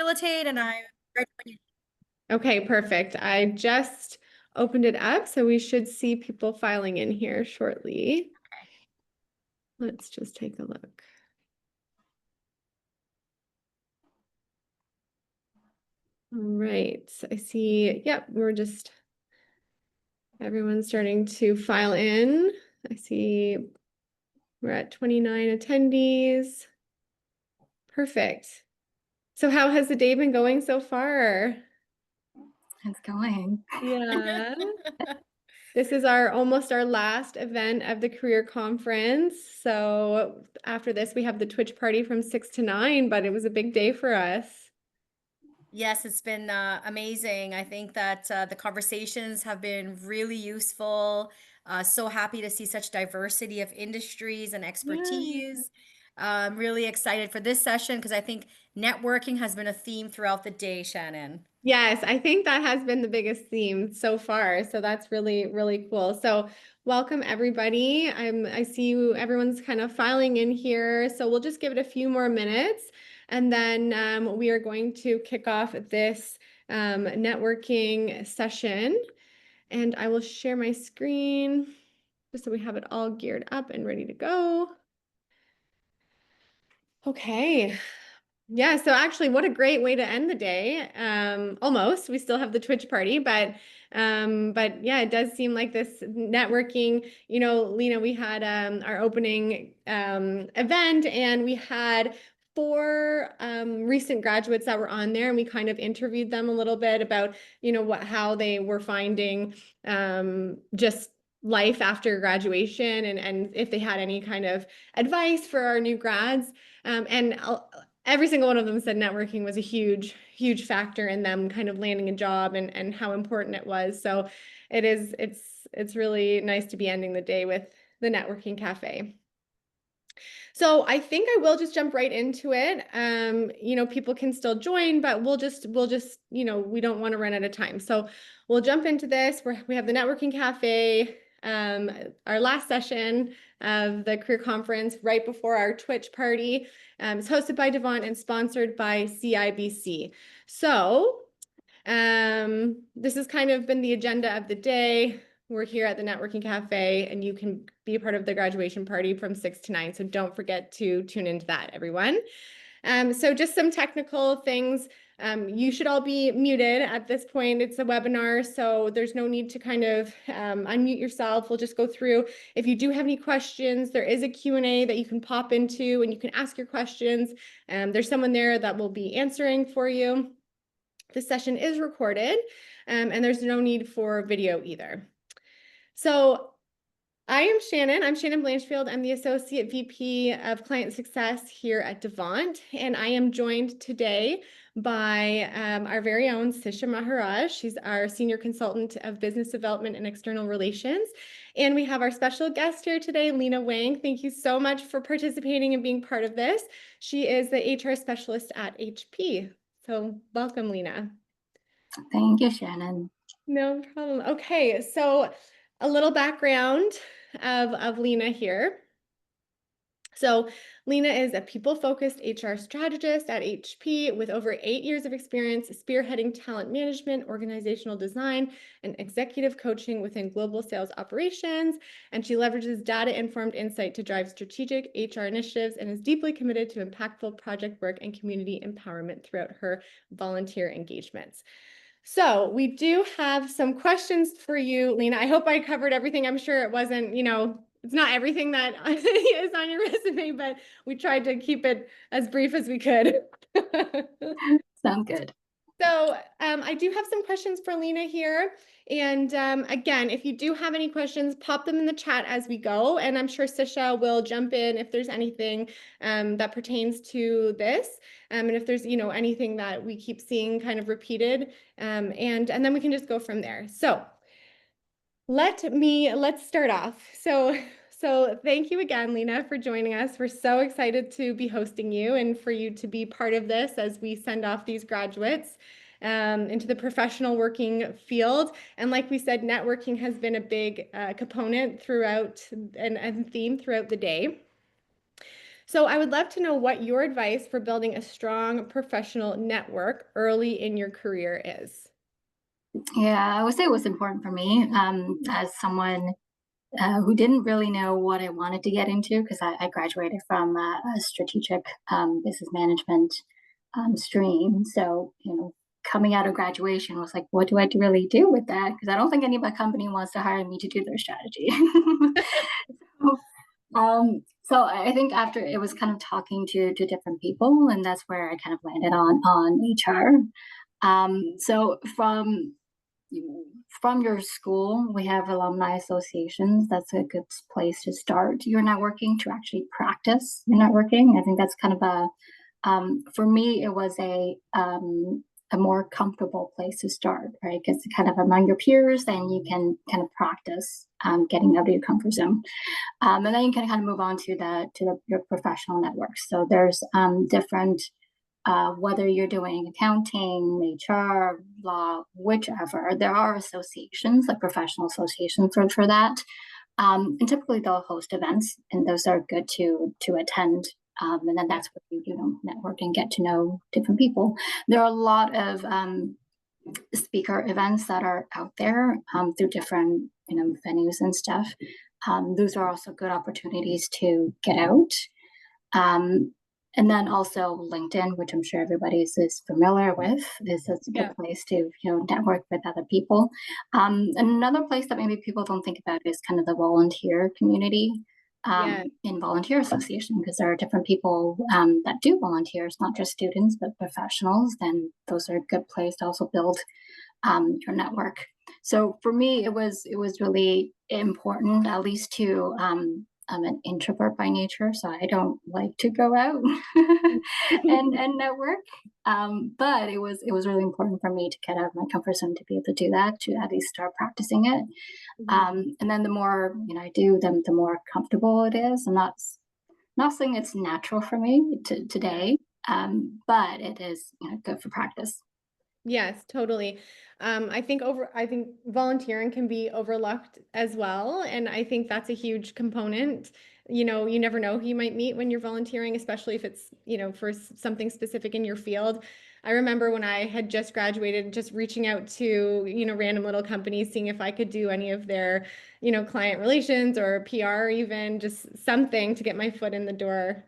facilitate, and I'm ready when you. Okay, perfect. I just opened it up, so we should see people filing in here shortly. Let's just take a look. All right, I see, yep, everyone's starting to file in. I see we're at 29 attendees. Perfect. So how has the day been going so far? It's going. Yeah. This is almost our last event of the career conference. So after this, we have the Twitch party from 6 to 9, but it was a big day for us. Yes, it's been amazing. I think that the conversations have been really useful. So happy to see such diversity of industries and Yeah. expertise. I'm really excited for this session because I think networking has been a theme throughout the day, Shannon. Yes, I think that has been the biggest theme so far. So that's really, really cool. So welcome everybody. I see you, everyone's kind of filing in here. So we'll just give it a few more minutes and then we are going to kick off this networking session. And I will share my screen just so we have it all geared up and ready to go. Okay. Yeah, so actually, what a great way to end the day. Almost. We still have the Twitch party, but yeah, it does seem like this networking, Lina, we had our opening event and we had four recent graduates that were on there and we kind of interviewed them a little bit about, how they were finding just life after graduation and if they had any kind of advice for our new grads. And every single one of them said networking was a huge, huge factor in them kind of landing a job and how important it was. So it's really nice to be ending the day with the networking cafe. So I think I will just jump right into it. People can still join, but we'll just, we don't want to run out of time. So we'll jump into this. We have the networking cafe, our last session of the career conference right before our Twitch party. It's hosted by Devon and sponsored by CIBC. So this has kind of been the agenda of the day. We're here at the Networking Cafe, and you can be a part of the graduation party from 6 to 9. So don't forget to tune into that, everyone. So just some technical things. You should all be muted at this point. It's a webinar, so there's no need to kind of unmute yourself. We'll just go through. If you do have any questions, there is a Q&A that you can pop into and you can ask your questions. There's someone there that will be answering for you. This session is recorded, and there's no need for video either. So I am Shannon. I'm Shannon Blanchfield. I'm the Associate VP of Client Success here at Devant, and I am joined today by our very own Sisha Maharaj. She's our Senior Consultant of Business Development and External Relations. And we have our special guest here today, Lina Wang. Thank you so much for participating and being part of this. She is the HR Specialist at HP. So welcome, Lina. Thank you, Shannon. No problem. Okay, so a little background of Lina here. So Lina is a people-focused HR strategist at HP with over 8 years of experience spearheading talent management, organizational design, and executive coaching within global sales operations. And she leverages data-informed insight to drive strategic HR initiatives and is deeply committed to impactful project work and community empowerment throughout her volunteer engagements. So we do have some questions for you, Lina. I hope I covered everything. I'm sure it wasn't, it's not everything that is on your resume, but we tried to keep it as brief as we could. Sound good. So I do have some questions for Lina here. And again, if you do have any questions, pop them in the chat as we go. And I'm sure Sisha will jump in if there's anything that pertains to this. And if there's, anything that we keep seeing kind of repeated. And then we can just go from there. So let's start off. So thank you again, Lina, for joining us. We're so excited to be hosting you and for you to be part of this as we send off these graduates into the professional working field. And like we said, networking has been a big component throughout and theme throughout the day. So I would love to know what your advice for building a strong professional network early in your career is. Yeah, I would say it was important for me as someone who didn't really know what I wanted to get into because I graduated from a strategic business management stream. So, coming out of graduation was like, what do I really do with that? Because I don't think any of my company wants to hire me to do their strategy. So I think after it was kind of talking to different people, and that's where I kind of landed on HR. So from your school, we have alumni associations. That's a good place to start your networking, to actually practice your networking. I think that's kind of for me, it was a more comfortable place to start, right? Because kind of among your peers, then you can kind of practice getting out of your comfort zone. And then you can kind of move on to your professional networks. So there's different whether you're doing accounting, HR, law, whichever, there are associations, like professional associations for that. And typically they'll host events, and those are good to attend. And then that's where you network and get to know different people. There are a lot of speaker events that are out there through different venues and stuff. Those are also good opportunities to get out. Um, and then also LinkedIn, which I'm sure everybody is familiar with, is a good place to network with other people. Another place that maybe people don't think about is kind of the volunteer community in volunteer association, because there are different people that do volunteers, not just students but professionals. Then those are a good place to also build your network. So for me, it was really important, at least to I'm an introvert by nature, so I don't like to go out and network. But it was really important for me to get out of my comfort zone to be able to do that, to at least start practicing it. And then the more I do, the more comfortable it is. I'm not saying it's natural for me today, but it is good for practice. Yes, totally. I think volunteering can be overlooked as well. And I think that's a huge component. You never know who you might meet when you're volunteering, especially if it's, for something specific in your field. I remember when I had just graduated, just reaching out to, random little companies, seeing if I could do any of their, client relations or PR, even just something to get my foot in the door.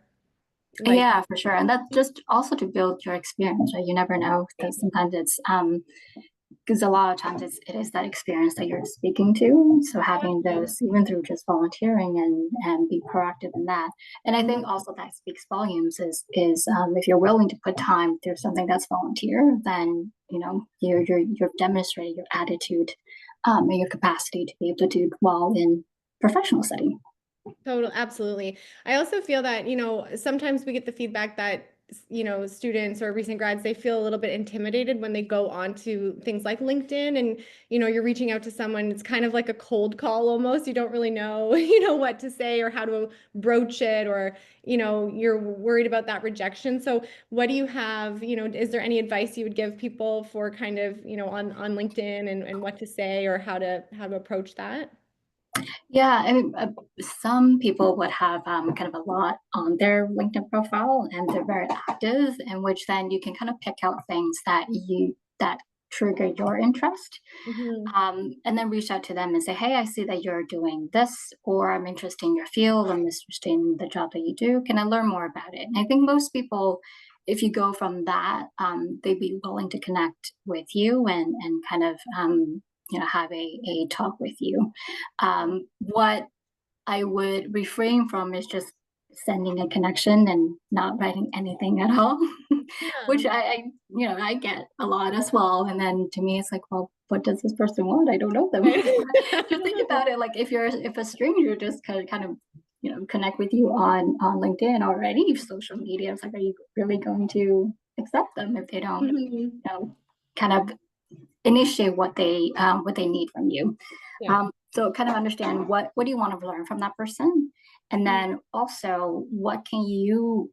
Like, Yeah, for sure. And that's just also to build your experience, right? You never know, because sometimes it's because a lot of times it is that experience that you're speaking to. So having those, even through just volunteering and be proactive in that. And I think also that speaks volumes is if you're willing to put time through something that's volunteer, then you're demonstrating your attitude and your capacity to be able to do well in professional setting. total, absolutely. I also feel that, sometimes we get the feedback that, students or recent grads, they feel a little bit intimidated when they go on to things like LinkedIn and, you're reaching out to someone. It's kind of like a cold call almost. You don't really know, what to say or how to broach it, or, you're worried about that rejection. So what do you have, is there any advice you would give people for kind of, on LinkedIn and what to say or how to approach that? Yeah, I mean, some people would have kind of a lot on their LinkedIn profile, and they're very active, in which then you can kind of pick out things that trigger your interest, Mhm. and then reach out to them and say, "Hey, I see that you're doing this, or I'm interested in your field. I'm interested in the job that you do. Can I learn more about it?" And I think most people, if you go from that, they'd be willing to connect with you and kind of have a talk with you. What I would refrain from is just sending a connection and not writing anything at all, which Yeah. I get a lot as well. And then to me, it's like, well, what does this person want? I don't know them. Right. Just think about it, like if a stranger just kind of connect with you on LinkedIn or any social media, it's like, are you really going to accept them if they don't, Mhm. kind of initiate what they need from you. Yeah. So kind of understand what do you want to learn from that person, and Mm. then also what can you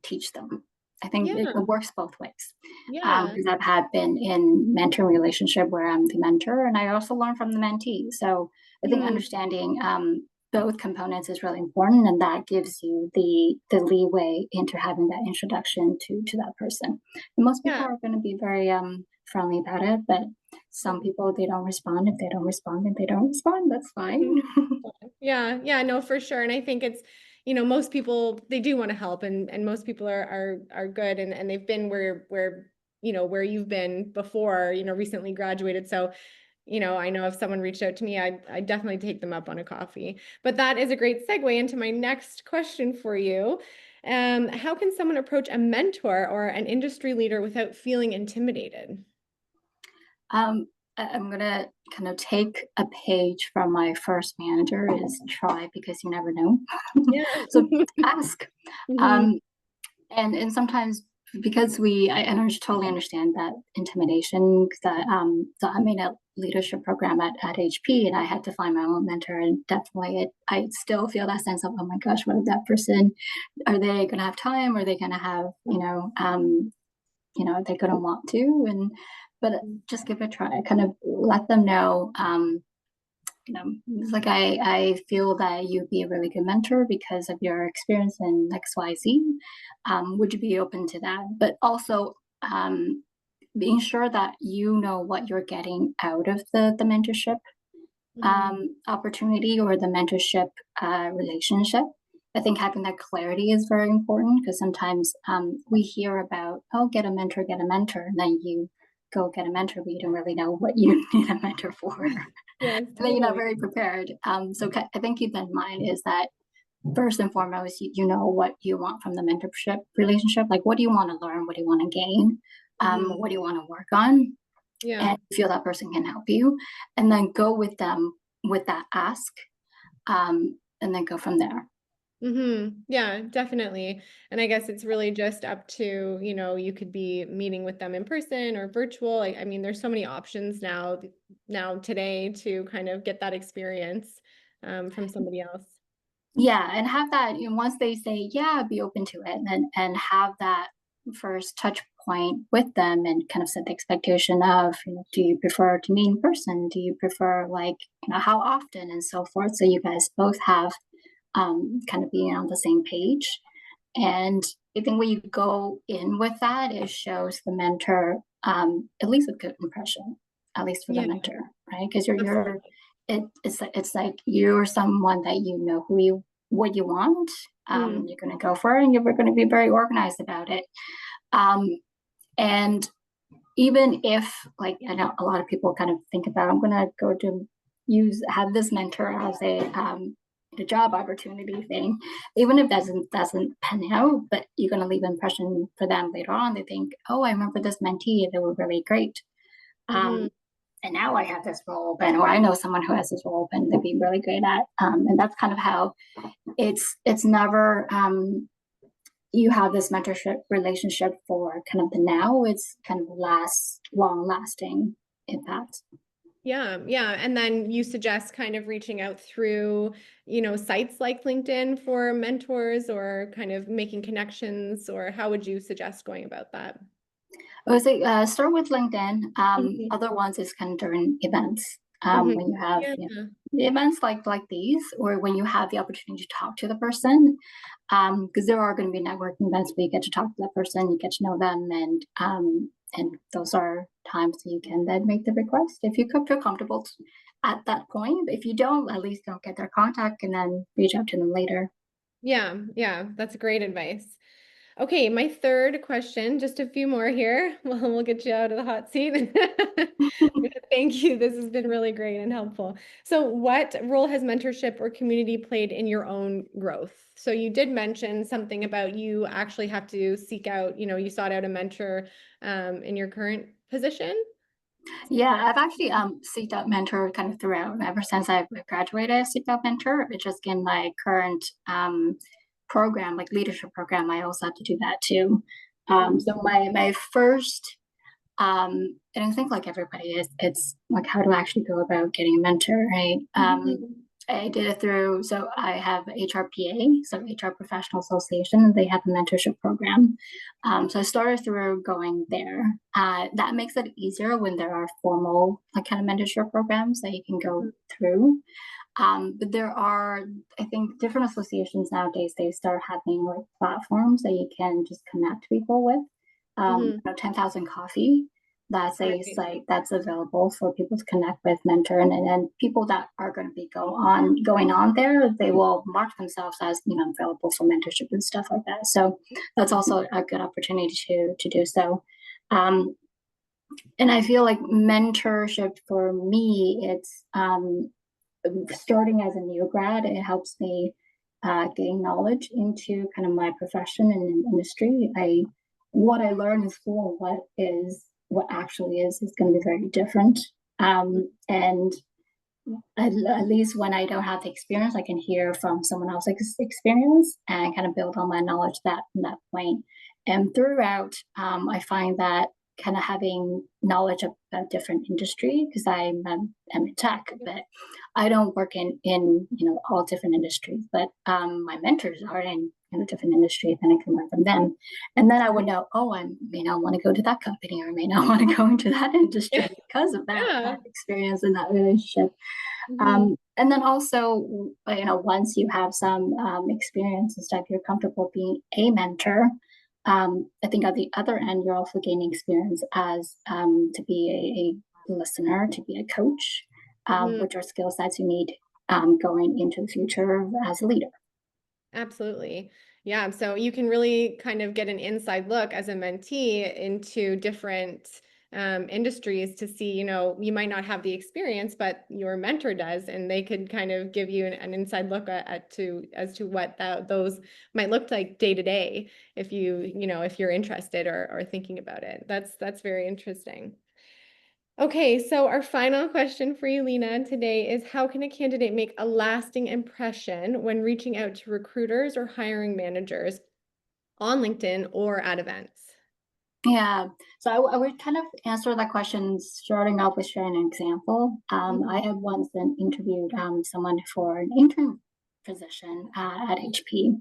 teach them. I think it Yeah. works both ways, Yeah. because I've had been in mentoring relationship where I'm the mentor, and I also learn from the mentee. So I think Mm. understanding both components is really important, and that gives you the leeway into having that introduction to that person. And most people Yeah. are going to be very friendly about it, but some people, they don't respond. If they don't respond, then they don't respond. That's fine. Yeah, yeah, no, for sure. And I think it's, most people, they do want to help, and most people are good, and they've been where you've been before, recently graduated. So, I know if someone reached out to me, I'd definitely take them up on a coffee. But that is a great segue into my next question for you. How can someone approach a mentor or an industry leader without feeling intimidated? Um, I'm gonna kind of take a page from my first manager, is try because you never know. Yeah. So ask. Hmm. Um, and sometimes, because totally understand that intimidation, that so I'm in a leadership program at HP, and I had to find my own mentor, and definitely I still feel that sense of, oh my gosh, what if that person, are they gonna have time, are they gonna have, they're going to want to, and but just give it a try, kind of let them know, it's like, I feel that you'd be a really good mentor because of your experience in XYZ. Would you be open to that? But also, being sure that you know what you're getting out of the mentorship Hmm. opportunity, or the mentorship relationship. I think having that clarity is very important, because sometimes we hear about, oh, get a mentor, and then you go get a mentor, but you don't really know what you need a mentor for. And Yes, then you're not totally. very prepared. So I think keep that in mind, is that first and foremost, you know what you want from the mentorship relationship. Like, what do you want to learn? What do you want to gain? Hmm. What do you want to work on? Yeah. And feel that person can help you, and then go with them with that ask, and then go from there. Yeah, definitely. And I guess it's really just up to, you could be meeting with them in person or virtual. I mean, there's so many options now today to kind of get that experience from somebody else. Yeah, and have that, once they say, yeah, be open to it, and have that first touch point with them, and kind of set the expectation of, do you prefer to meet in person? Do you prefer, like, how often, and so forth, so you guys both have kind of being on the same page. And I think when you go in with that, it shows the mentor, at least a good impression, at least for the Yeah, mentor, right? Because you're absolutely. it's like you're someone that, who you what you want. Mm. You're going to go for it, and you're going to be very organized about it. Um, and even if, like, I know a lot of people kind of think about, I'm going to go to have this mentor as a job opportunity thing, even if doesn't pan out, but you're going to leave an impression for them later on. They think, oh, I remember this mentee, they were really great. Hmm. And now I have this role open, or I know someone who has this role open, they'd be really great at. And that's kind of how it's never, you have this mentorship relationship for kind of the now. It's kind of long lasting impact. Yeah, yeah. And then you suggest kind of reaching out through, sites like LinkedIn for mentors, or kind of making connections, or how would you suggest going about that? I would say, start with LinkedIn. Mhm. Other ones is kind of during events, Mhm. when you have, Yeah. events like these, or when you have the opportunity to talk to the person, because there are going to be networking events where you get to talk to that person, you get to know them, and those are times you can then make the request if you could feel comfortable at that point. If you don't, at least don't get their contact, and then reach out to them later. Yeah, yeah, that's great advice. Okay, my third question, just a few more here. We'll get you out of the hot seat. Thank you. This has been really great and helpful. So, what role has mentorship or community played in your own growth? So, you did mention something about you actually have to seek out, you sought out a mentor in your current position. Yeah, I've actually seeked out mentor kind of throughout. Ever since I graduated, I seeked out mentor. It's just in my current program, like leadership program, I also have to do that too. So Mhm. my first, and I think, like everybody is, it's like, how do I actually go about getting a mentor, right? Mhm. I did it through, so I have HRPA, so HR Professional Association, and they have a mentorship program. So I started through going there. That makes it easier when there are formal, like, kind of mentorship programs that you can go through. But there are, I think, different associations nowadays, they start having like platforms that you can just connect people with. Mhm. 10,000 Coffee, that's a Right. site that's available for people to connect with, mentor, and then people that are going to be going on there, they will mark themselves as, available for mentorship and stuff like that. So that's also a good opportunity to do so. Um, and I feel like mentorship for me, it's starting as a new grad, it helps me gain knowledge into kind of my profession and industry. What I learn in school, what actually is going to be very different. And at least when I don't have the experience, I can hear from someone else's experience and kind of build on my knowledge from that point. And throughout, I find that kind of having knowledge of a different industry, because I'm in tech, but I don't work in all different industries. But my mentors are in a different industry, then I can learn from them, and then I would know, oh, I may not want to go to that company, or I may not want to go into that industry because of Yeah. that experience and that relationship. Mhm. And then also, once you have some experience and stuff, you're comfortable being a mentor. I think at the other end, you're also gaining experience as to be a listener, to be a coach, Mhm. which are skill sets you need going into the future as a leader. Absolutely. Yeah. So you can really kind of get an inside look as a mentee into different industries to see, you might not have the experience, but your mentor does, and they could kind of give you an inside look as to what those might look like day to day if if you're interested or thinking about it. That's very interesting. Okay, so our final question for you, Lina, today is how can a candidate make a lasting impression when reaching out to recruiters or hiring managers on LinkedIn or at events? Yeah, so I would kind of answer that question starting off with sharing an example. Mhm. I had once been interviewed someone for an intern position at HP.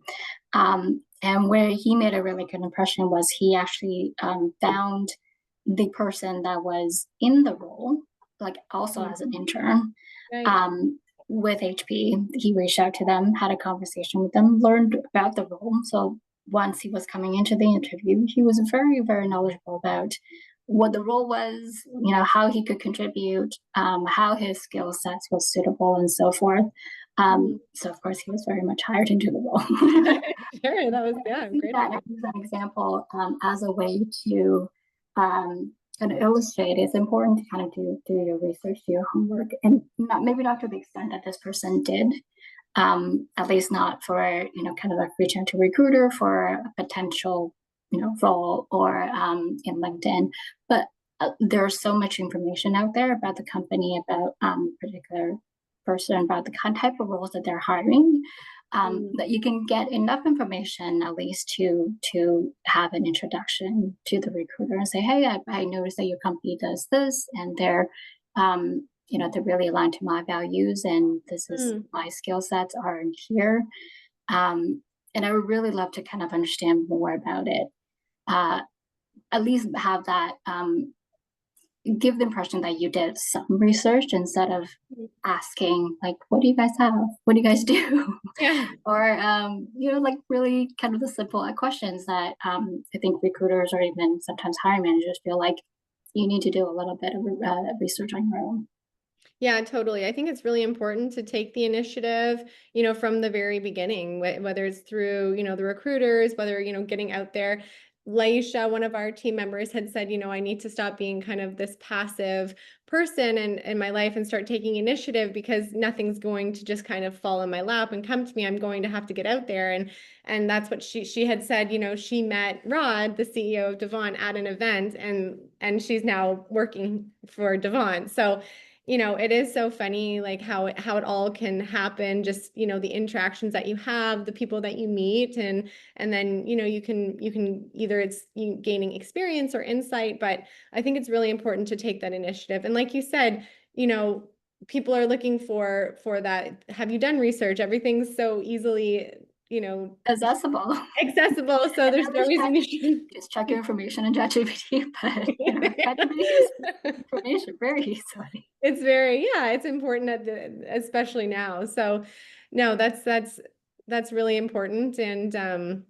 And where he made a really good impression was he actually found the person that was in the role, like also Mhm. as an intern, Right. um, with HP. He reached out to them, had a conversation with them, learned about the role. So once he was coming into the interview, he was very, very knowledgeable about what the role was, how he could contribute, how his skill sets was suitable, and so forth. Mhm. So of course he was very much hired into the role. Sure, that was, I yeah, see great that, I example. use that example as a way to kind of illustrate. It's important to kind of do your research, do your homework, and maybe not to the extent that this person did. At least not for kind of like reaching out to a recruiter for a potential role, or in LinkedIn. But there's so much information out there about the company, about particular person, about the kind type of roles that they're hiring, Mm. that you can get enough information at least to have an introduction to the recruiter and say, hey, I noticed that your company does this, and they're really aligned to my values, and this is Mm. my skill sets are in here. um, and I would really love to kind of understand more about it, uh, at least have that, give the impression that you did some research instead of Mm. asking like, what do you guys have, what do you guys do? Yeah. Or like really kind of the simple questions that I think recruiters or even sometimes hiring managers feel like you need to do a little bit of research on your own. Yeah, totally. I think it's really important to take the initiative, from the very beginning, whether it's through, the recruiters, whether, getting out there. Laisha, one of our team members, had said, I need to stop being kind of this passive person in my life and start taking initiative because nothing's going to just kind of fall in my lap and come to me. I'm going to have to get out there. And that's what she had said, she met Rod, the CEO of Devon, at an event, and she's now working for Devon. So it is so funny, like how it all can happen, just, the interactions that you have, the people that you meet, and then, you can either it's you gaining experience or insight, but I think it's really important to take that initiative. And like you said, people are looking for that. Have you done research? Everything's so easily, you know, Accessible. accessible, so And there's at no least reason you shouldn't. just check your information in ChatGPT, but ChatGPT gives information very easily. It's very, yeah, it's important especially now. So no, that's really important. And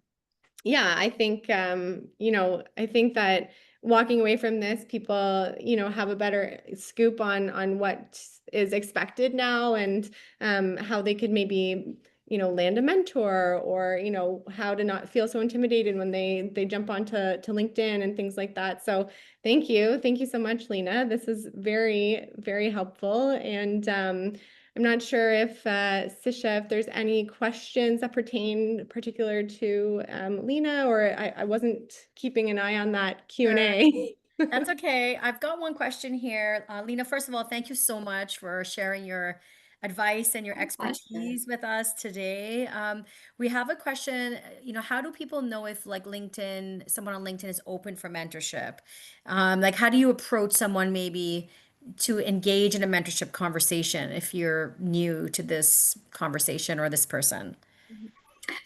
yeah, I think I think that walking away from this, people, have a better scoop on what is expected now, and how they could maybe, land a mentor, or, how to not feel so intimidated when they jump onto LinkedIn and things like that. So thank you. Thank you so much, Lina. This is very, very helpful. And I'm not sure if Sisha, if there's any questions that pertain particular to Lina, or I wasn't keeping an eye on that Sure. Q&A. That's okay. I've got one question here. Lena, first of all, thank you so much for sharing your advice and your My pleasure. expertise with us today. We have a question, how do people know if like someone on LinkedIn is open for mentorship? Like, how do you approach someone maybe to engage in a mentorship conversation if you're new to this conversation or this person?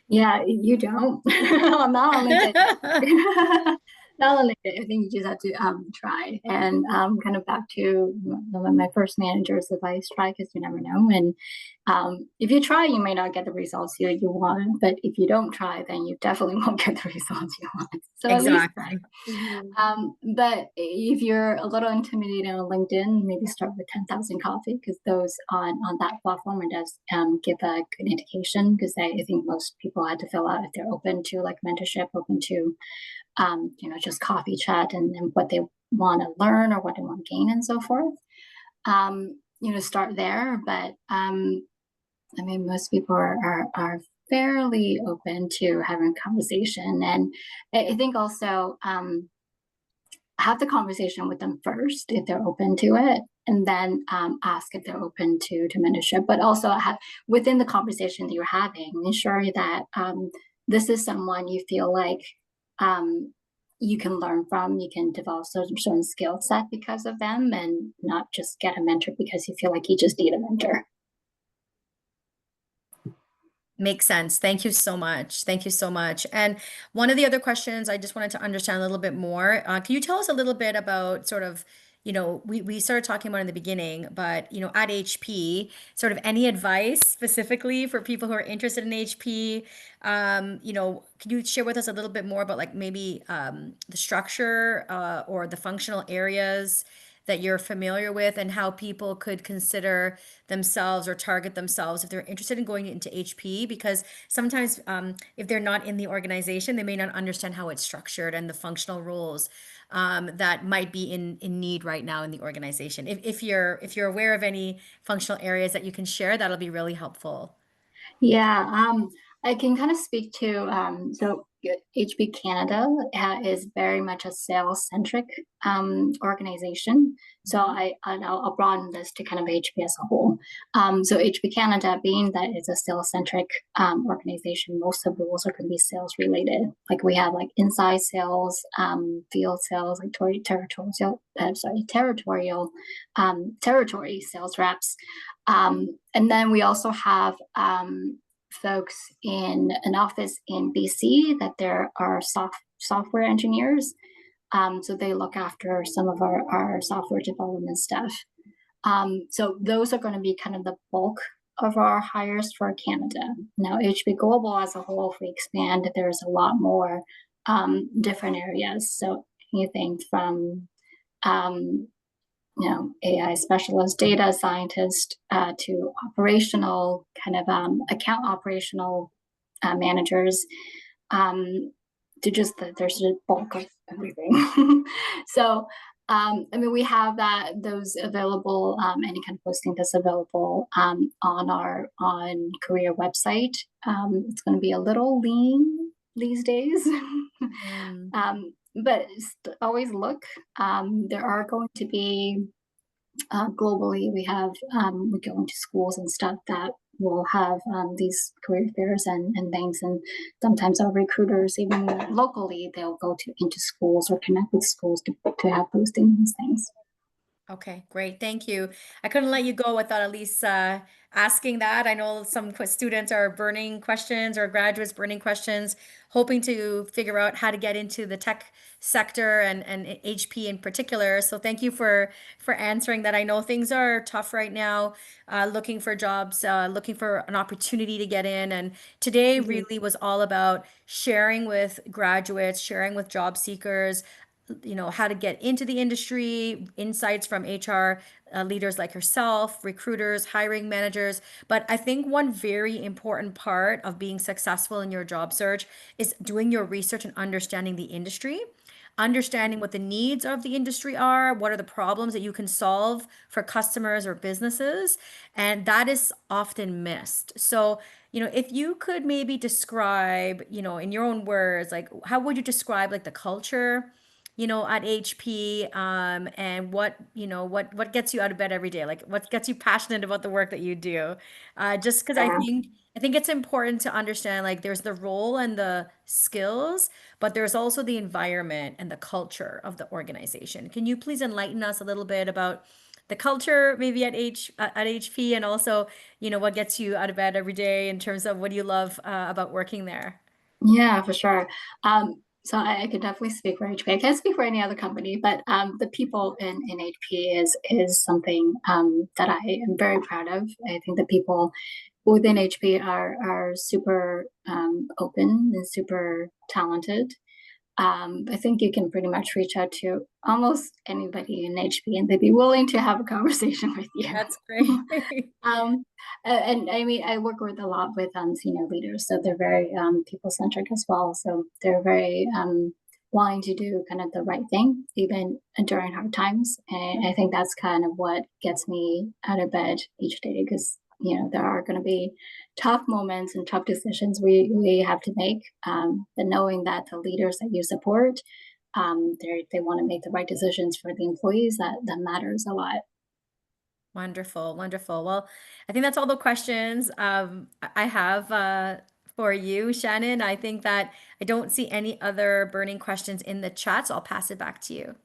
Yeah, you don't. Not on LinkedIn. Not on LinkedIn. I think you just have to try. And kind of back to one of my first manager's advice: try, because you never know. And if you try, you may not get the results you want. But if you don't try, then you definitely won't get the results you want. So at least try. Exactly. Mhm. But if you're a little intimidated on LinkedIn, maybe start with 10,000 Coffee, because those on that platform, it does give a good indication, because I think most people had to fill out if they're open to like mentorship, open to just coffee chat, and what they want to learn or what they want to gain and so forth. Start there. But I mean, most people are fairly open to having a conversation. And I think also have the conversation with them first if they're open to it, and then ask if they're open to mentorship. But also have, within the conversation that you're having, ensure that this is someone you feel like you can learn from, you can develop certain skill set because of them, and not just get a mentor because you feel like you just need a mentor. Makes sense. Thank you so much. Thank you so much. And one of the other questions I just wanted to understand a little bit more. Can you tell us a little bit about sort of, we started talking about in the beginning, but, at HP, sort of any advice specifically for people who are interested in HP? Can you share with us a little bit more about like maybe the structure or the functional areas that you're familiar with, and how people could consider themselves or target themselves if they're interested in going into HP? Because sometimes if they're not in the organization, they may not understand how it's structured and the functional roles that might be in need right now in the organization. If you're aware of any functional areas that you can share, that'll be really helpful. Yeah, I can kind of speak to HB Canada is very much a sales centric organization. So I'll broaden this to kind of HP as a whole. So HB Canada, being that it's a sales centric organization, most of the roles are going to be sales related. Like we have like inside sales, field sales, like territory sales reps. And then we also have folks in an office in BC that there are software engineers. So they look after some of our software development stuff. So those are going to be kind of the bulk of our hires for Canada. Now, HB Global as a whole, if we expand, there's a lot more different areas. So anything from AI specialist, data scientist, to operational kind of account operational managers, to just there's a bulk of everything. So, I mean, we have those available, any kind of posting that's available on our career website. It's going to be a little lean these days. Mm. But always look. There are going to be globally, we go into schools and stuff that will have these career fairs and things, and sometimes our recruiters, even locally, they'll go into schools or connect with schools to have postings and things. Okay, great. Thank you. I couldn't let you go without at least asking that. I know some students are burning questions or graduates burning questions, hoping to figure out how to get into the tech sector and HP in particular. So thank you for answering that. I know things are tough right now, looking for jobs, looking for an opportunity to get in. And today Mhm. really was all about sharing with graduates, sharing with job seekers, how to get into the industry, insights from HR leaders like yourself, recruiters, hiring managers. But I think one very important part of being successful in your job search is doing your research and understanding the industry, understanding what the needs of the industry are, what are the problems that you can solve for customers or businesses, and that is often missed. So, if you could maybe describe, in your own words, like how would you describe like the culture, at HP, and what gets you out of bed every day? Like what gets you passionate about the work that you do? Just because Yeah. I think it's important to understand like there's the role and the skills, but there's also the environment and the culture of the organization. Can you please enlighten us a little bit about the culture maybe at HP, and also, what gets you out of bed every day in terms of what do you love about working there? Yeah, for sure. So I could definitely speak for HP. I can't speak for any other company, but the people in HP is something that I am very proud of. I think the people within HP are super open and super talented. I think you can pretty much reach out to almost anybody in HP and they'd be willing to have a conversation with you. That's great. um, and I mean, I work with a lot with senior leaders, so they're very people centric as well. So they're very wanting to do kind of the right thing, even during hard times. And I think that's kind of what gets me out of bed each day because there are going to be tough moments and tough decisions we have to make. But knowing that the leaders that you support, they want to make the right decisions for the employees, that matters a lot. Wonderful, wonderful. Well, I think that's all the questions I have for you, Shannon. I think that I don't see any other burning questions in the chat, so I'll pass it back to you.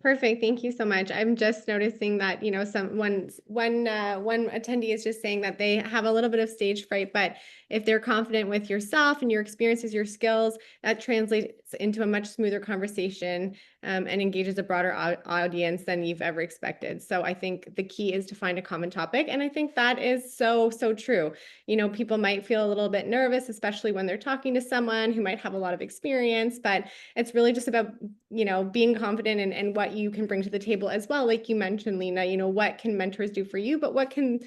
Perfect. Thank you so much. I'm just noticing that, one attendee is just saying that they have a little bit of stage fright, but if they're confident with yourself and your experiences, your skills, that translates into a much smoother conversation, and engages a broader audience than you've ever expected. So I think the key is to find a common topic. And I think that is so, so true. People might feel a little bit nervous, especially when they're talking to someone who might have a lot of experience, but it's really just about being confident and what you can bring to the table as well. Like you mentioned, Lina, what can mentors do for you, but what can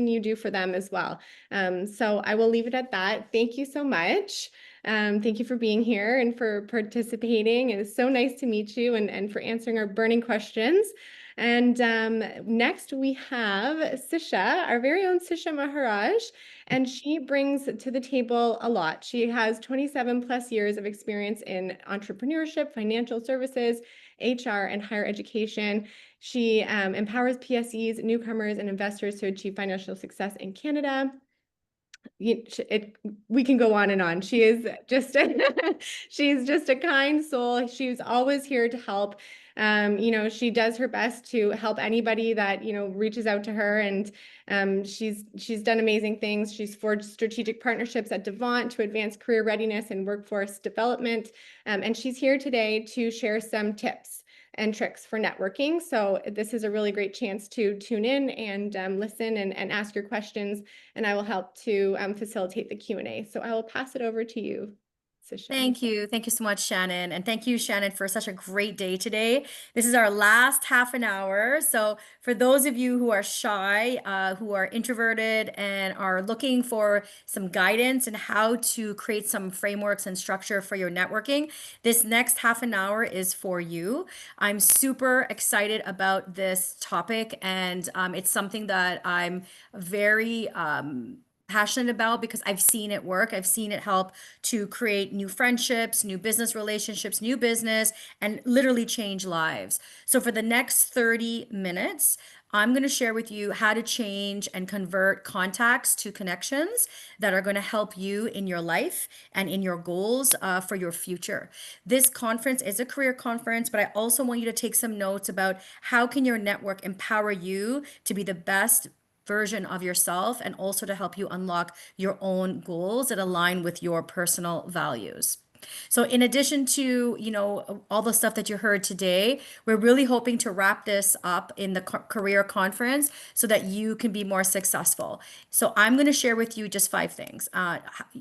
you do for them as well? So I will leave it at that. Thank you so much. Thank you for being here and for participating. It is so nice to meet you and for answering our burning questions. And next we have Sisha, our very own Sisha Maharaj, and she brings to the table a lot. She has 27 plus years of experience in entrepreneurship, financial services, HR, and higher education. She empowers PSEs, newcomers, and investors to achieve financial success in Canada. We can go on and on. She is just she's just a kind soul. She's always here to help. She does her best to help anybody that reaches out to her, and she's done amazing things. She's forged strategic partnerships at Devant to advance career readiness and workforce development, and she's here today to share some tips and tricks for networking. So this is a really great chance to tune in and listen and ask your questions, and I will help to facilitate the Q&A. So I will pass it over to you, Sisha. Thank you. Thank you so much, Shannon. And thank you, Shannon, for such a great day today. This is our last half an hour. So, for those of you who are shy, who are introverted, and are looking for some guidance and how to create some frameworks and structure for your networking, this next half an hour is for you. I'm super excited about this topic, and it's something that I'm very passionate about because I've seen it work. I've seen it help to create new friendships, new business relationships, new business, and literally change lives. So for the next 30 minutes, I'm going to share with you how to change and convert contacts to connections that are going to help you in your life and in your goals for your future. This conference is a career conference, but I also want you to take some notes about how can your network empower you to be the best version of yourself and also to help you unlock your own goals that align with your personal values. So in addition to, all the stuff that you heard today, we're really hoping to wrap this up in the career conference so that you can be more successful. So I'm going to share with you just 5 things.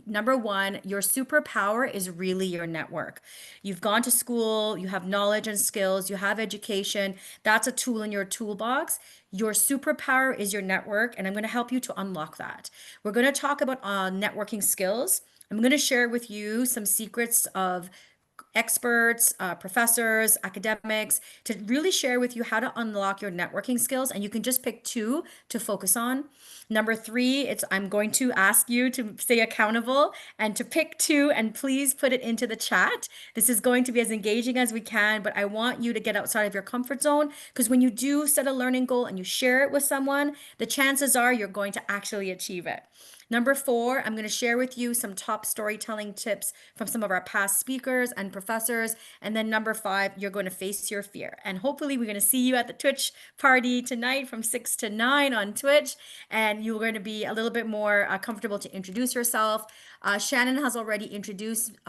Number one, your superpower is really your network. You've gone to school, you have knowledge and skills, you have education. That's a tool in your toolbox. Your superpower is your network, and I'm going to help you to unlock that. We're going to talk about networking skills. I'm going to share with you some secrets of experts, professors, academics to really share with you how to unlock your networking skills. And you can just pick 2 to focus on. Number 3, I'm going to ask you to stay accountable and to pick 2 and please put it into the chat. This is going to be as engaging as we can, but I want you to get outside of your comfort zone because when you do set a learning goal and you share it with someone, the chances are you're going to actually achieve it. Number 4, I'm going to share with you some top storytelling tips from some of our past speakers and professors. And then number 5, you're going to face your fear. And hopefully we're going to see you at the Twitch party tonight from 6 to 9 on Twitch. And you're going to be a little bit more comfortable to introduce yourself. Shannon has already introduced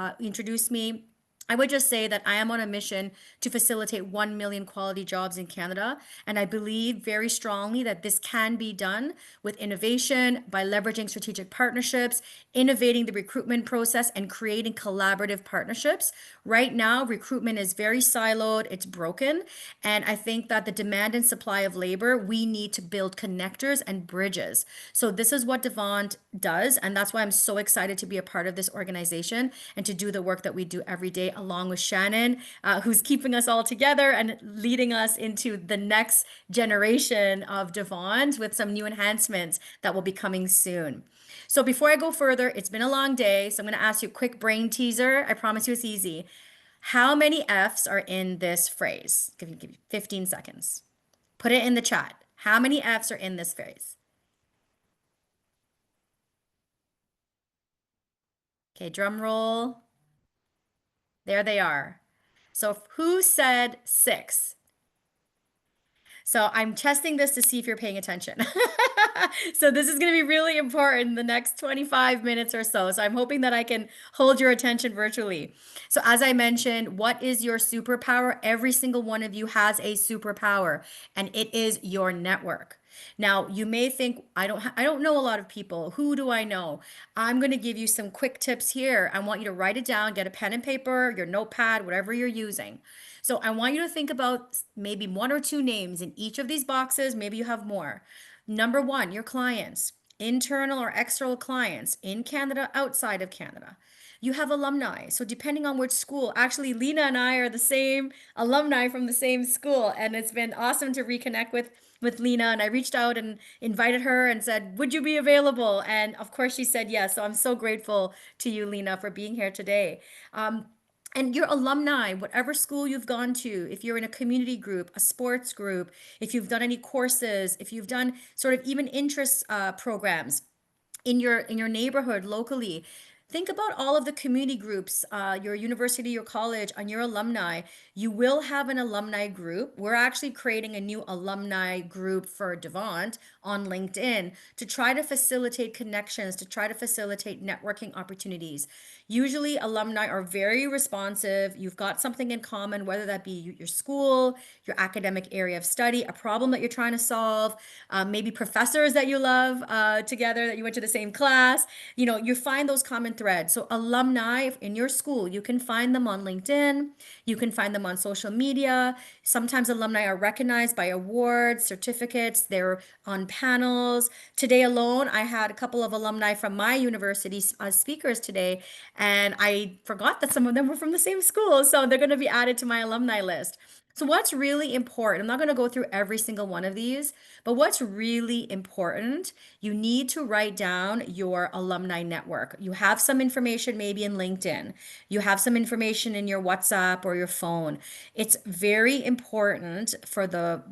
me. I would just say that I am on a mission to facilitate 1 million quality jobs in Canada. And I believe very strongly that this can be done with innovation by leveraging strategic partnerships, innovating the recruitment process, and creating collaborative partnerships. Right now, recruitment is very siloed, it's broken. And I think that the demand and supply of labor, we need to build connectors and bridges. So this is what Devant does. And that's why I'm so excited to be a part of this organization and to do the work that we do every day along with Shannon, who's keeping us all together and leading us into the next generation of Devant with some new enhancements that will be coming soon. So before I go further, it's been a long day, so I'm going to ask you a quick brain teaser. I promise you it's easy. How many F's are in this phrase? Give you 15 seconds. Put it in the chat. How many F's are in this phrase? Okay, drum roll. There they are. So who said 6? So I'm testing this to see if you're paying attention. So this is going to be really important in the next 25 minutes or so. So I'm hoping that I can hold your attention virtually. So as I mentioned, what is your superpower? Every single one of you has a superpower, and it is your network. Now, you may think, I don't know a lot of people. Who do I know? I'm going to give you some quick tips here. I want you to write it down, get a pen and paper, your notepad, whatever you're using. So I want you to think about maybe 1 or 2 names in each of these boxes. Maybe you have more. Number 1, your clients, internal or external clients in Canada, outside of Canada. You have alumni. So depending on which school, actually Lina and I are the same alumni from the same school, and it's been awesome to reconnect with Lina. And I reached out and invited her and said, "Would you be available?" And of course she said yes. So I'm so grateful to you, Lina, for being here today. And your alumni, whatever school you've gone to, if you're in a community group, a sports group, if you've done any courses, if you've done sort of even interest programs in your neighborhood locally, think about all of the community groups, your university, your college, and your alumni. You will have an alumni group. We're actually creating a new alumni group for Devant on LinkedIn to try to facilitate connections, to try to facilitate networking opportunities. Usually, alumni are very responsive. You've got something in common, whether that be your school, your academic area of study, a problem that you're trying to solve, maybe professors that you love together, that you went to the same class. You find those common threads. So, alumni in your school, you can find them on LinkedIn, you can find them on social media. Sometimes alumni are recognized by awards, certificates, they're on panels. Today alone, I had a couple of alumni from my university as speakers today, and I forgot that some of them were from the same school. So they're going to be added to my alumni list. So, what's really important, I'm not going to go through every single one of these, but what's really important, you need to write down your alumni network. You have some information maybe in LinkedIn, you have some information in your WhatsApp or your phone. It's very important for the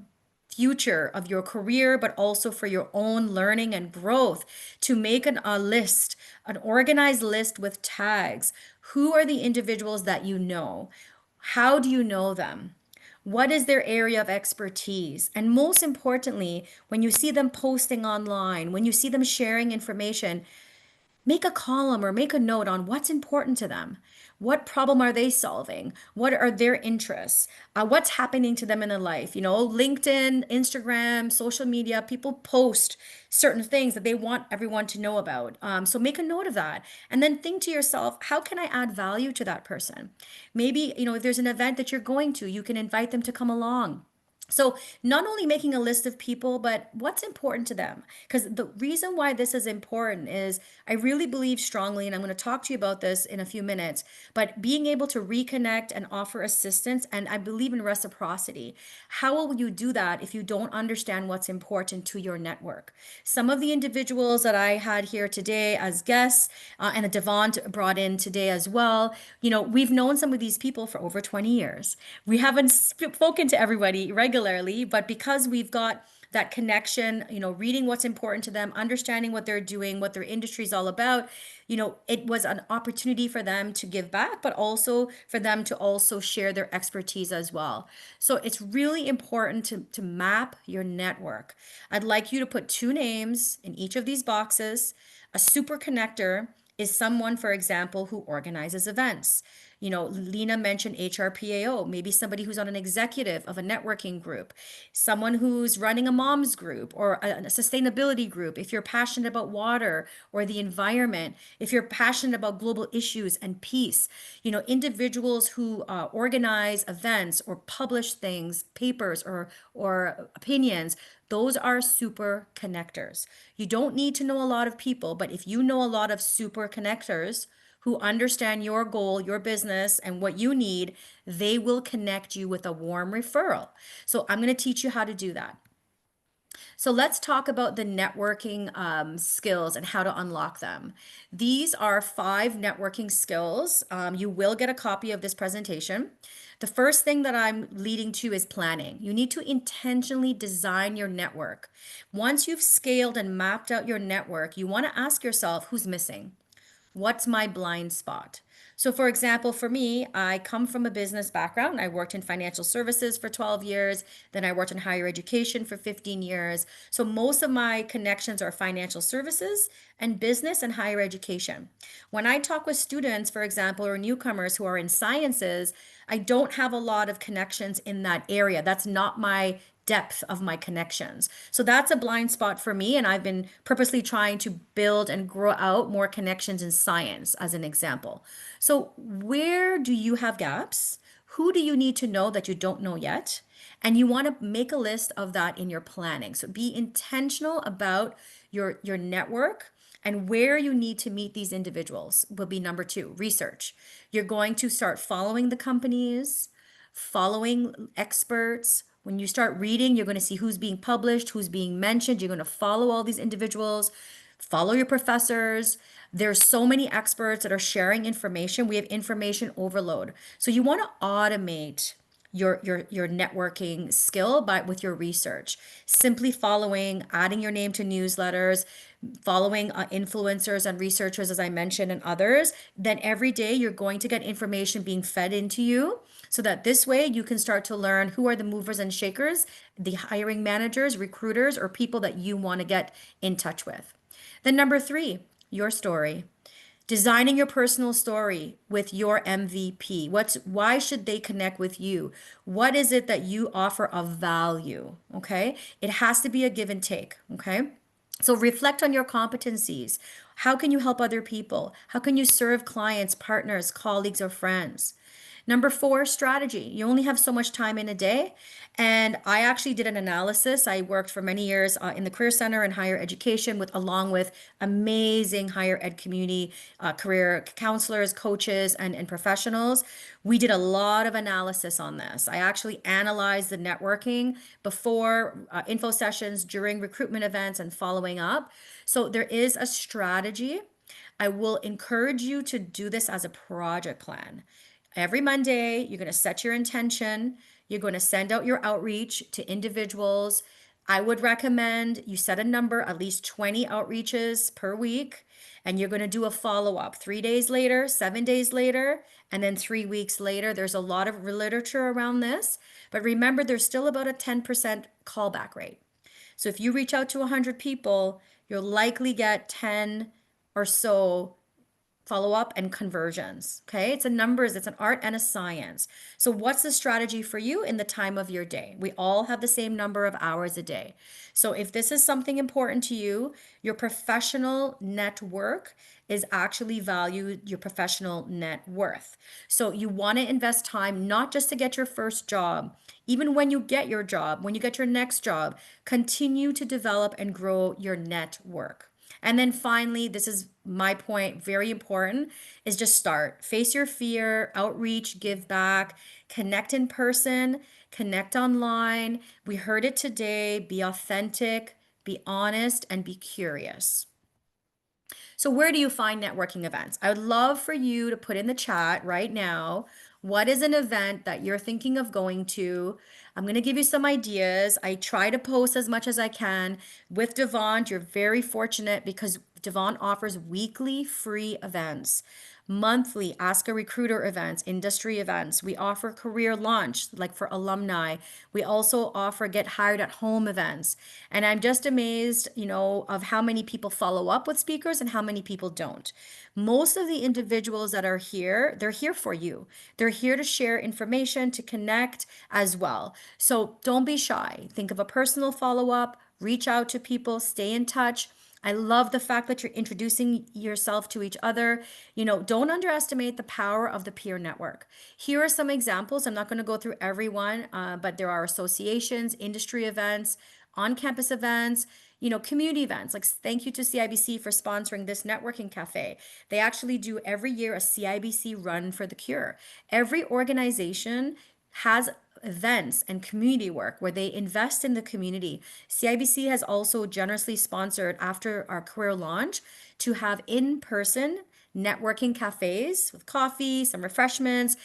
future of your career, but also for your own learning and growth to make a list, an organized list with tags. Who are the individuals that you know? How do you know them? What is their area of expertise? And most importantly, when you see them posting online, when you see them sharing information, make a column or make a note on what's important to them. What problem are they solving? What are their interests? What's happening to them in their life? You know, LinkedIn, Instagram, social media, people post certain things that they want everyone to know about. So make a note of that. And then think to yourself, how can I add value to that person? Maybe, you know, if there's an event that you're going to, you can invite them to come along. So, not only making a list of people, but what's important to them. Because the reason why this is important is I really believe strongly, and I'm going to talk to you about this in a few minutes, but being able to reconnect and offer assistance, and I believe in reciprocity. How will you do that if you don't understand what's important to your network? Some of the individuals that I had here today as guests, and Devon brought in today as well, you know, we've known some of these people for over 20 years. We haven't spoken to everybody regularly, but because we've got that connection, you know, reading what's important to them, understanding what they're doing, what their industry is all about, you know, it was an opportunity for them to give back, but also for them to also share their expertise as well. So it's really important to map your network. I'd like you to put two names in each of these boxes. A super connector is someone, for example, who organizes events. You know, Lina mentioned HRPAO, maybe somebody who's on an executive of a networking group, someone who's running a mom's group or a sustainability group. If you're passionate about water or the environment, if you're passionate about global issues and peace, you know, individuals who organize events or publish things, papers or opinions, those are super connectors. You don't need to know a lot of people, but if you know a lot of super connectors who understand your goal, your business, and what you need, they will connect you with a warm referral. So I'm going to teach you how to do that. So let's talk about the networking skills and how to unlock them. These are 5 networking skills. You will get a copy of this presentation. The first thing that I'm leading to is planning. You need to intentionally design your network. Once you've scaled and mapped out your network, you want to ask yourself who's missing. What's my blind spot? So, for example, for me, I come from a business background. I worked in financial services for 12 years. Then I worked in higher education for 15 years. So, most of my connections are financial services and business and higher education. When I talk with students, for example, or newcomers who are in sciences, I don't have a lot of connections in that area. That's not my depth of my connections. So that's a blind spot for me. And I've been purposely trying to build and grow out more connections in science, as an example. So, where do you have gaps? Who do you need to know that you don't know yet? And you want to make a list of that in your planning. So, be intentional about your network and where you need to meet these individuals will be number 2, research. You're going to start following the companies, following experts. When you start reading, you're going to see who's being published, who's being mentioned. You're going to follow all these individuals, follow your professors. There's so many experts that are sharing information. We have information overload. So you want to automate your networking skill but with your research, simply following, adding your name to newsletters, following influencers and researchers, as I mentioned, and others. Then every day you're going to get information being fed into you, so that this way you can start to learn who are the movers and shakers, the hiring managers, recruiters, or people that you want to get in touch with. Then number 3, your story. Designing your personal story with your MVP. Why should they connect with you? What is it that you offer of value? Okay? It has to be a give and take, okay? So reflect on your competencies. How can you help other people? How can you serve clients, partners, colleagues, or friends? Number four, strategy. You only have so much time in a day. And I actually did an analysis. I worked for many years in the Career Center and higher education along with amazing higher ed community career counselors, coaches, and professionals. We did a lot of analysis on this. I actually analyzed the networking before info sessions, during recruitment events, and following up. So there is a strategy. I will encourage you to do this as a project plan. Every Monday, you're going to set your intention. You're going to send out your outreach to individuals. I would recommend you set a number, at least 20 outreaches per week, and you're going to do a follow up 3 days later, 7 days later, and then 3 weeks later. There's a lot of literature around this, but remember, there's still about a 10% callback rate. So if you reach out to 100 people, you'll likely get 10 or so follow up and conversions. Okay. It's a numbers, it's an art and a science. So, what's the strategy for you in the time of your day? We all have the same number of hours a day. So, if this is something important to you, your professional network is actually valued your professional net worth. So, you want to invest time not just to get your first job. Even when you get your job, when you get your next job, continue to develop and grow your network. And then finally, this is my point, very important, is just start. Face your fear, outreach, give back, connect in person, connect online. We heard it today. Be authentic, be honest, and be curious. So, where do you find networking events? I would love for you to put in the chat right now what is an event that you're thinking of going to. I'm going to give you some ideas. I try to post as much as I can. With Devon, you're very fortunate because Devon offers weekly free events, monthly Ask a Recruiter events, industry events. We offer career launch, like for alumni. We also offer get hired at home events. And I'm just amazed, of how many people follow up with speakers and how many people don't. Most of the individuals that are here, they're here for you. They're here to share information, to connect as well. So don't be shy. Think of a personal follow up, reach out to people, stay in touch. I love the fact that you're introducing yourself to each other. Don't underestimate the power of the peer network. Here are some examples. I'm not going to go through every one, but there are associations, industry events, on campus events, community events. Like, thank you to CIBC for sponsoring this networking cafe. They actually do every year a CIBC Run for the Cure. Every organization has events and community work where they invest in the community. CIBC has also generously sponsored, after our career launch, to have in-person networking cafes with coffee, some refreshments,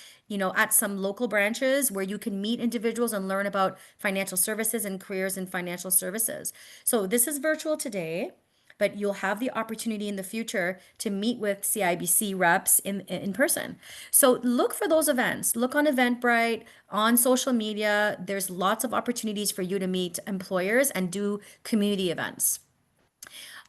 at some local branches where you can meet individuals and learn about financial services and careers in financial services. So this is virtual today, but you'll have the opportunity in the future to meet with CIBC reps in person. So look for those events. Look on Eventbrite, on social media. There's lots of opportunities for you to meet employers and do community events.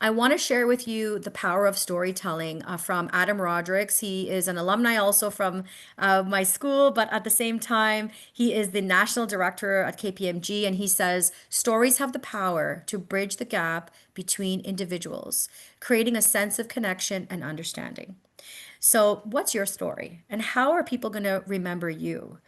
I want to share with you the power of storytelling from Adam Rodericks. He is an alumni also from my school, but at the same time, he is the national director at KPMG, and he says stories have the power to bridge the gap between individuals, creating a sense of connection and understanding. So, what's your story, and how are people going to remember you?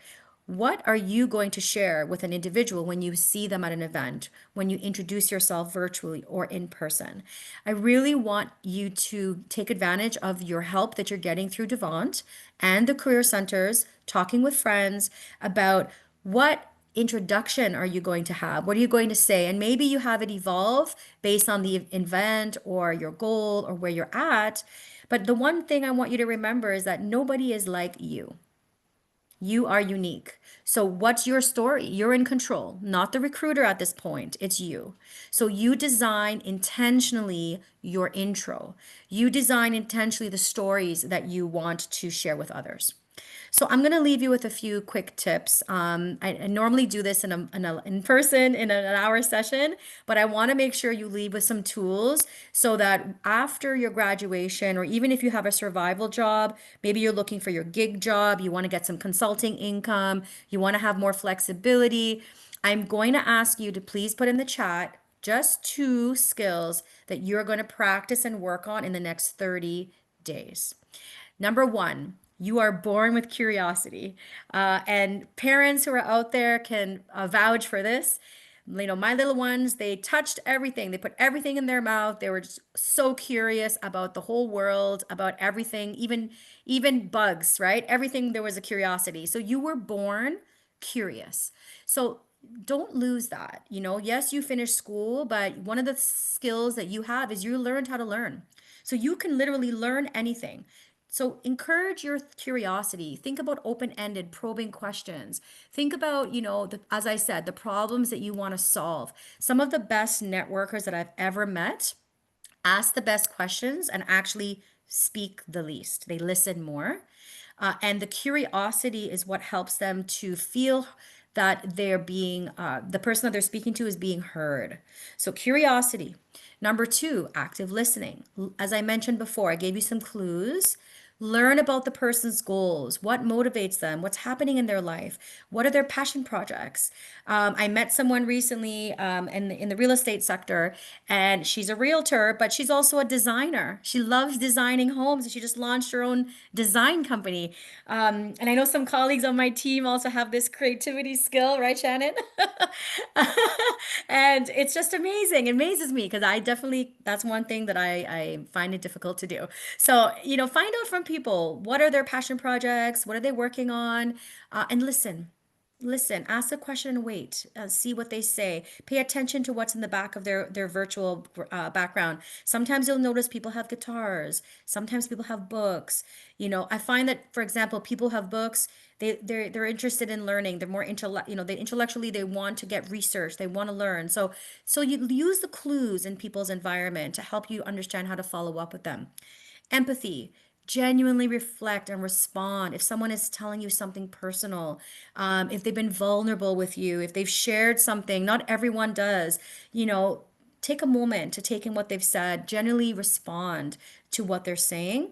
What are you going to share with an individual when you see them at an event, when you introduce yourself virtually or in person? I really want you to take advantage of your help that you're getting through Devant and the career centers, talking with friends about what introduction are you going to have? What are you going to say? And maybe you have it evolve based on the event or your goal or where you're at. But the one thing I want you to remember is that nobody is like you. You are unique. So, what's your story? You're in control, not the recruiter at this point. It's you. So, you design intentionally your intro. You design intentionally the stories that you want to share with others. So I'm going to leave you with a few quick tips. I normally do this in person in an hour session, but I want to make sure you leave with some tools so that after your graduation, or even if you have a survival job, maybe you're looking for your gig job, you want to get some consulting income, you want to have more flexibility. I'm going to ask you to please put in the chat just 2 skills that you're going to practice and work on in the next 30 days. Number 1, You are born with curiosity. And parents who are out there can vouch for this. You know, my little ones, they touched everything. They put everything in their mouth. They were just so curious about the whole world, about everything, even bugs, right? Everything there was a curiosity. So you were born curious. So don't lose that. You know, yes, you finished school, but one of the skills that you have is you learned how to learn. So you can literally learn anything. So encourage your curiosity. Think about open-ended, probing questions. Think about, as I said, the problems that you want to solve. Some of the best networkers that I've ever met ask the best questions and actually speak the least. They listen more. And the curiosity is what helps them to feel that the person that they're speaking to is being heard. So, curiosity. Number two, active listening. As I mentioned before, I gave you some clues. Learn about the person's goals, what motivates them, what's happening in their life, what are their passion projects. I met someone recently in the real estate sector, and she's a realtor, but she's also a designer. She loves designing homes, and she just launched her own design company. And I know some colleagues on my team also have this creativity skill, right, Shannon? And it's just amazing. It amazes me because that's one thing that I find it difficult to do. So, find out from people, what are their passion projects? What are they working on? And listen. Listen, ask a question and wait. See what they say. Pay attention to what's in the back of their virtual background. Sometimes you'll notice people have guitars. Sometimes people have books. I find that, for example, people have books. They're interested in learning. They're more they intellectually they want to get research. They want to learn. So you use the clues in people's environment to help you understand how to follow up with them. Empathy. Genuinely reflect and respond. If someone is telling you something personal, if they've been vulnerable with you, if they've shared something, not everyone does, take a moment to take in what they've said, generally respond to what they're saying.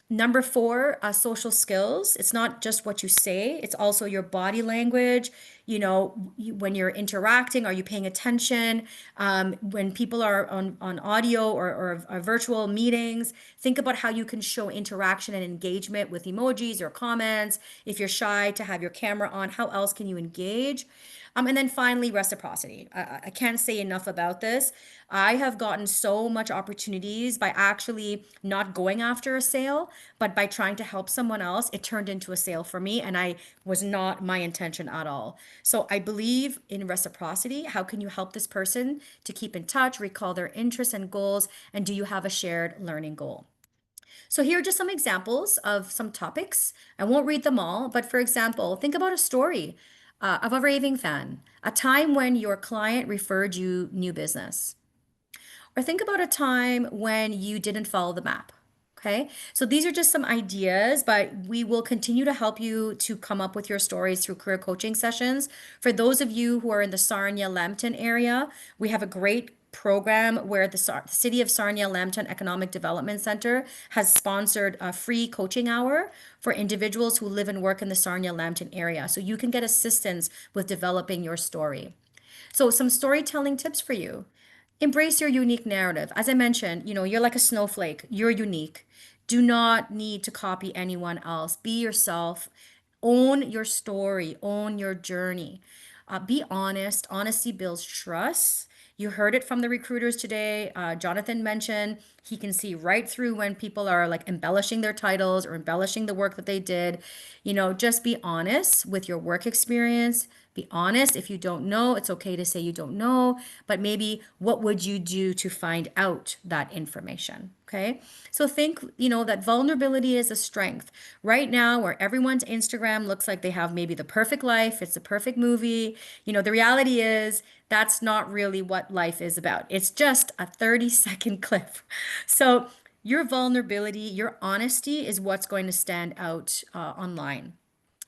Number four, social skills. It's not just what you say, it's also your body language. When you're interacting, are you paying attention? When people are on audio or virtual meetings, think about how you can show interaction and engagement with emojis or comments. If you're shy to have your camera on, how else can you engage? And then finally, reciprocity. I can't say enough about this. I have gotten so much opportunities by actually not going after a sale, but by trying to help someone else, it turned into a sale for me, and I was not my intention at all. So I believe in reciprocity. How can you help this person to keep in touch, recall their interests and goals, and do you have a shared learning goal? So here are just some examples of some topics. I won't read them all, but for example, think about a story of a raving fan, a time when your client referred you new business. Or think about a time when you didn't follow the map. Okay, so these are just some ideas, but we will continue to help you to come up with your stories through career coaching sessions. For those of you who are in the Sarnia-Lambton area, we have a great program where the City of Sarnia-Lambton Economic Development Center has sponsored a free coaching hour for individuals who live and work in the Sarnia-Lambton area. So you can get assistance with developing your story. So some storytelling tips for you. Embrace your unique narrative. As I mentioned, you're like a snowflake. You're unique. Do not need to copy anyone else. Be yourself. Own your story. Own your journey. Be honest. Honesty builds trust. You heard it from the recruiters today. Jonathan mentioned he can see right through when people are like embellishing their titles or embellishing the work that they did. Just be honest with your work experience. Be honest. If you don't know, it's okay to say you don't know, but maybe what would you do to find out that information? Okay. So think, that vulnerability is a strength. Right now, where everyone's Instagram looks like they have maybe the perfect life, it's the perfect movie, the reality is that's not really what life is about. It's just a 30-second clip. So your vulnerability, your honesty is what's going to stand out online.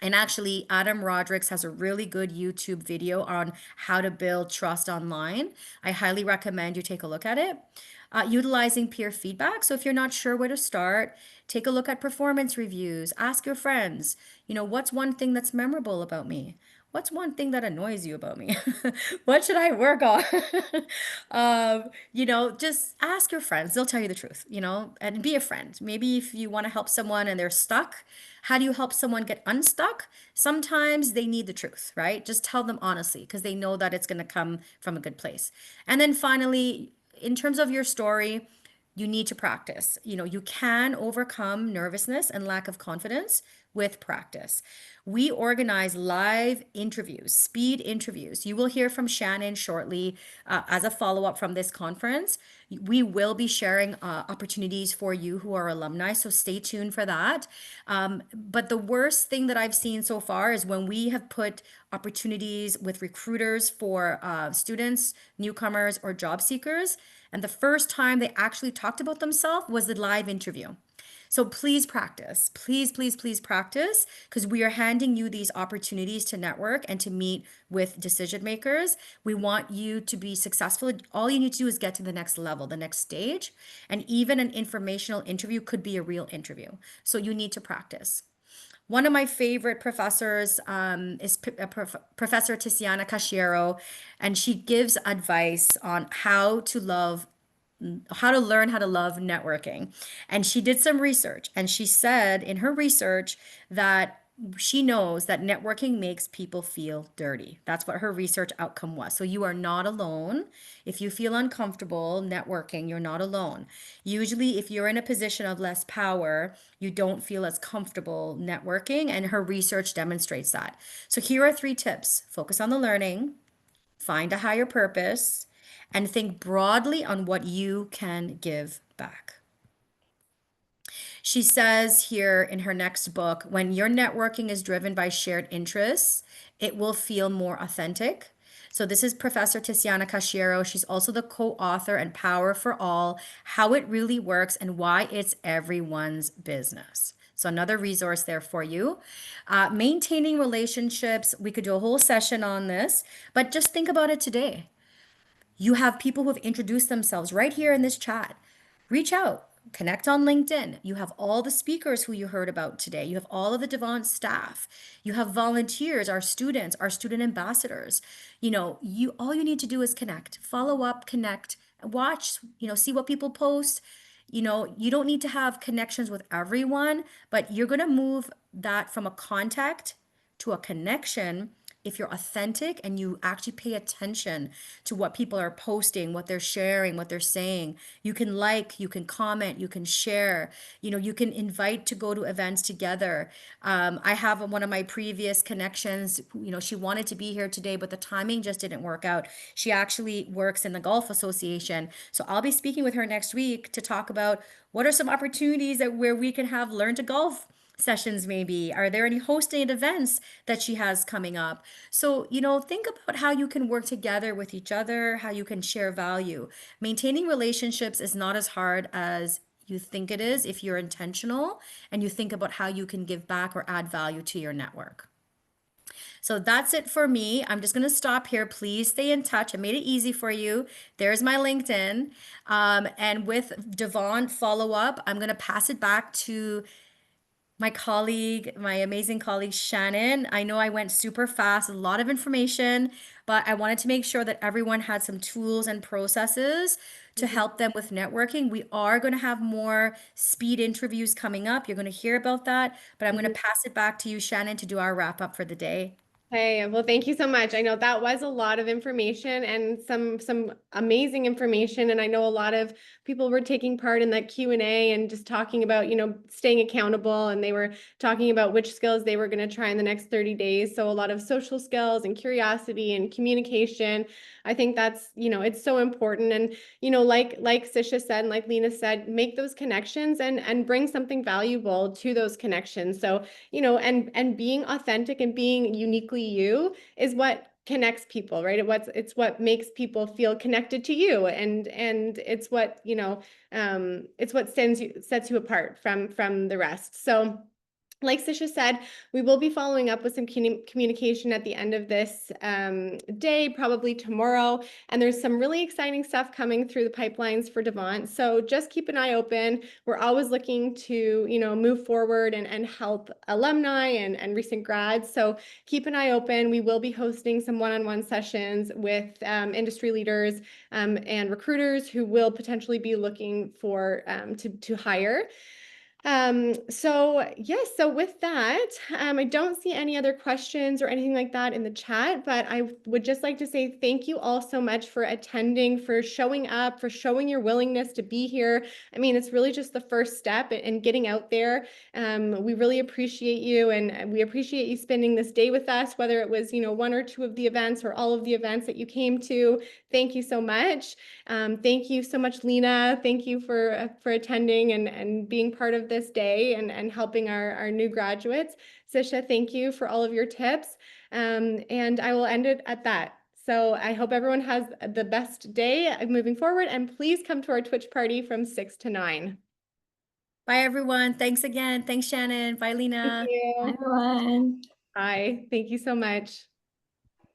And actually, Adam Rodricks has a really good YouTube video on how to build trust online. I highly recommend you take a look at it. Utilizing peer feedback. So if you're not sure where to start, take a look at performance reviews. Ask your friends, what's one thing that's memorable about me? What's one thing that annoys you about me? What should I work on? Just ask your friends. They'll tell you the truth, and be a friend. Maybe if you want to help someone and they're stuck, How do you help someone get unstuck? Sometimes they need the truth, right? Just tell them honestly because they know that it's going to come from a good place. And then finally, in terms of your story, you need to practice. You can overcome nervousness and lack of confidence with practice. We organize live interviews, speed interviews. You will hear from Shannon shortly as a follow up from this conference. We will be sharing opportunities for you who are alumni, so stay tuned for that. But the worst thing that I've seen so far is when we have put opportunities with recruiters for students, newcomers, or job seekers. And the first time they actually talked about themselves was the live interview. So please practice. Please, please, please practice because we are handing you these opportunities to network and to meet with decision makers. We want you to be successful. All you need to do is get to the next level, the next stage. And even an informational interview could be a real interview. So you need to practice. One of my favorite professors is Professor Tiziana Cashiero, and she gives advice on how to learn how to love networking. And she did some research, and she said in her research that she knows that networking makes people feel dirty. That's what her research outcome was. So you are not alone. If you feel uncomfortable networking, you're not alone. Usually, if you're in a position of less power, you don't feel as comfortable networking, and her research demonstrates that. So here are 3 tips: focus on the learning, find a higher purpose, and think broadly on what you can give back. She says here in her next book, when your networking is driven by shared interests, it will feel more authentic. So this is Professor Tiziana Cashiero. She's also the co-author and Power for All, How It Really Works and Why It's Everyone's Business. So another resource there for you. Maintaining relationships, we could do a whole session on this, but just think about it today. You have people who have introduced themselves right here in this chat. Reach out, connect on LinkedIn. You have all the speakers who you heard about today. You have all of the Devant staff. You have volunteers, our students, our student ambassadors. You all you need to do is connect, follow up, connect, watch, see what people post. You don't need to have connections with everyone, but you're going to move that from a contact to a connection if you're authentic and you actually pay attention to what people are posting, what they're sharing, what they're saying. You can like, you can comment, you can share, you can invite to go to events together. I have one of my previous connections, she wanted to be here today, but the timing just didn't work out. She actually works in the Golf Association. So I'll be speaking with her next week to talk about what are some opportunities where we can have learn to golf sessions maybe. Are there any hosted events that she has coming up? So, think about how you can work together with each other, how you can share value. Maintaining relationships is not as hard as you think it is if you're intentional and you think about how you can give back or add value to your network. So that's it for me. I'm just going to stop here. Please stay in touch. I made it easy for you. There's my LinkedIn. And with Devant follow up, I'm going to pass it back to my colleague, my amazing colleague, Shannon. I know I went super fast, a lot of information, but I wanted to make sure that everyone had some tools and processes to help them with networking. We are going to have more speed interviews coming up. You're going to hear about that, but I'm going to pass it back to you, Shannon, to do our wrap up for the day. Hey, well, thank you so much. I know that was a lot of information and some amazing information. And I know a lot of people were taking part in that Q&A and just talking about, staying accountable. And they were talking about which skills they were going to try in the next 30 days. So a lot of social skills and curiosity and communication. I think that's, it's so important. And, like Sisha said, and like Lina said, make those connections and bring something valuable to those connections. So, and being authentic and being uniquely you is what connects people, right? It's what makes people feel connected to you, and it's what it's what sets you apart from the rest. So, like Sisha said, we will be following up with some communication at the end of this day, probably tomorrow. And there's some really exciting stuff coming through the pipelines for Devant. So just keep an eye open. We're always looking to, move forward and help alumni and recent grads. So keep an eye open. We will be hosting some one-on-one sessions with industry leaders and recruiters who will potentially be looking for to hire. So yes, so with that, I don't see any other questions or anything like that in the chat, but I would just like to say thank you all so much for attending, for showing up, for showing your willingness to be here. I mean, it's really just the first step in getting out there. We really appreciate you, and we appreciate you spending this day with us, whether it was, one or two of the events or all of the events that you came to. Thank you so much. Thank you so much, Lina. Thank you for attending and being part of this day and helping our new graduates. Sisha, thank you for all of your tips. And I will end it at that. So I hope everyone has the best day moving forward, and please come to our Twitch party from 6 to 9. Bye, everyone. Thanks again. Thanks, Shannon. Bye, Thank Lina. you. Everyone. Bye. Thank you so much.